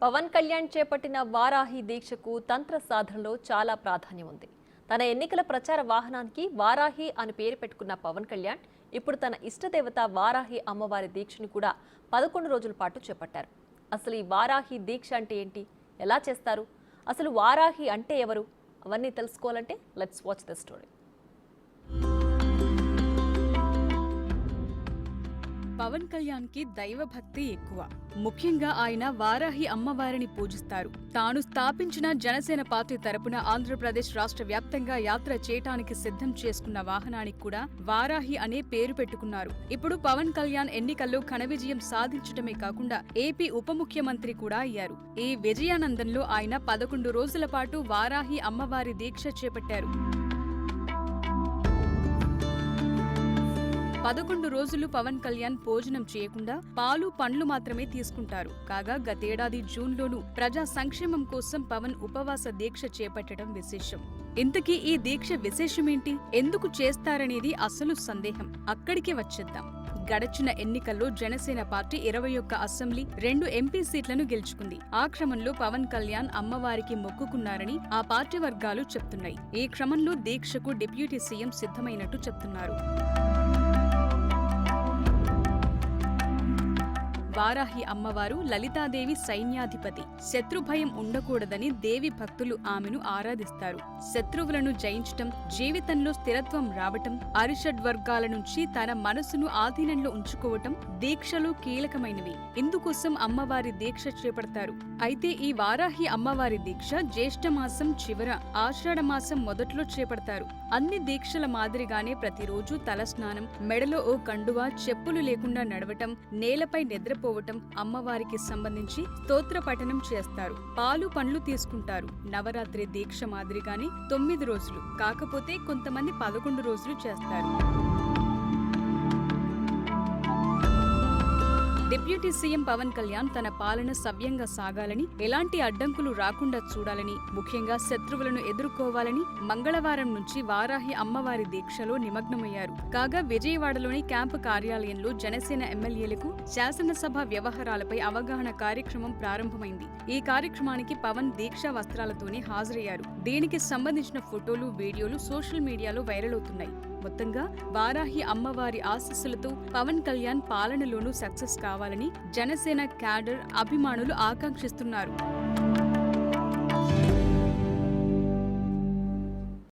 పవన్ కళ్యాణ్ చేపట్టిన వారాహి దీక్షకు తంత్ర సాధనలో చాలా ప్రాధాన్యం ఉంది. తన ఎన్నికల ప్రచార వాహనానికి వారాహి అని పేరు పెట్టుకున్న పవన్ కళ్యాణ్ ఇప్పుడు తన ఇష్టదేవత వారాహి అమ్మవారి దీక్షను కూడా 11 రోజుల పాటు చేపట్టారు. అసలు ఈ వారాహి దీక్ష అంటే ఏంటి, ఎలా చేస్తారు, అసలు వారాహి అంటే ఎవరు, అవన్నీ తెలుసుకోవాలంటే let's watch the story. Pawan Kalyan కి దైవభక్తి ఎక్కువ. ముఖ్యంగా ఆయన వారాహి అమ్మవారిని పూజిస్తారు. తాను స్థాపించిన జనసేన పార్టీ తరపున ఆంధ్రప్రదేశ్ రాష్ట్ర వ్యాప్తంగా యాత్ర చేయటానికి సిద్ధం చేసుకున్న వాహనానికి కూడా వారాహి అనే పేరు పెట్టుకున్నారు. ఇప్పుడు పవన్ కళ్యాణ్ ఎన్నికల్లో ఘన విజయం సాధించడమే కాకుండా ఏపీ ఉప ముఖ్యమంత్రి కూడా అయ్యారు. ఈ విజయానందంలో ఆయన 11 రోజుల పాటు వారాహి అమ్మవారి దీక్ష చేపట్టారు. 11 రోజులు పవన్ కళ్యాణ్ భోజనం చేయకుండా పాలు పండ్లు మాత్రమే తీసుకుంటారు. కాగా గతేడాది జూన్లోనూ ప్రజా సంక్షేమం కోసం పవన్ ఉపవాస దీక్ష చేపట్టడం విశేషం. ఇంతకీ ఈ దీక్ష విశేషమేంటి, ఎందుకు చేస్తారనేది అసలు సందేహం. అక్కడికి వచ్చేద్దాం. గడచిన ఎన్నికల్లో జనసేన పార్టీ 21 అసెంబ్లీ 2 ఎంపీ సీట్లను గెలుచుకుంది. ఆ క్రమంలో పవన్ కళ్యాణ్ అమ్మవారికి మొక్కుకున్నారని ఆ పార్టీ వర్గాలు చెప్తున్నాయి. ఈ క్రమంలో దీక్షకు డిప్యూటీ సీఎం సిద్ధమైనట్టు చెప్తున్నారు. వారాహి అమ్మవారు లలితాదేవి సైన్యాధిపతి. శత్రుభయం ఉండకూడదని దేవి భక్తులు ఆమెను ఆరాధిస్తారు. శత్రువులను జయించటం, జీవితంలో స్థిరత్వం రావటం, అరిషడ్వర్గాల నుంచి తన మనసును ఆధీనంలో ఉంచుకోవటం దీక్షలో కీలకమైనవి. ఇందుకోసం అమ్మవారి దీక్ష చేపడతారు. అయితే ఈ వారాహి అమ్మవారి దీక్ష జ్యేష్ఠమాసం చివర, ఆషాఢమాసం మొదట్లో చేపడతారు. అన్ని దీక్షల మాదిరిగానే ప్రతిరోజు తలస్నానం, మెడలో ఓ కండువా, చెప్పులు లేకుండా నడవటం, నేలపై నిద్రపోవటం, అమ్మవారికి సంబంధించి స్తోత్ర పఠనం చేస్తారు. పాలు పండ్లు తీసుకుంటారు. నవరాత్రి దీక్ష మాదిరిగానే 9 రోజులు, కాకపోతే కొంతమంది 11 రోజులు చేస్తారు. డిప్యూటీ సీఎం పవన్ కళ్యాణ్ తన పాలన సవ్యంగా సాగాలని, ఎలాంటి అడ్డంకులు రాకుండా చూడాలని, ముఖ్యంగా శత్రువులను ఎదుర్కోవాలని మంగళవారం నుంచి వారాహి అమ్మవారి దీక్షలో నిమగ్నమయ్యారు. కాగా విజయవాడలోని క్యాంపు కార్యాలయంలో జనసేన ఎమ్మెల్యేలకు శాసనసభ వ్యవహారాలపై అవగాహన కార్యక్రమం ప్రారంభమైంది. ఈ కార్యక్రమానికి పవన్ దీక్షా వస్త్రాలతోనే హాజరయ్యారు. దీనికి సంబంధించిన ఫోటోలు, వీడియోలు సోషల్ మీడియాలో వైరల్ అవుతున్నాయి. మొత్తంగా వారాహి అమ్మవారి ఆశీస్సులతో పవన్ కళ్యాణ్ పాలనలోనూ సక్సెస్ కావాలని జనసేన క్యాడర్, అభిమానులు ఆకాంక్షిస్తున్నారు.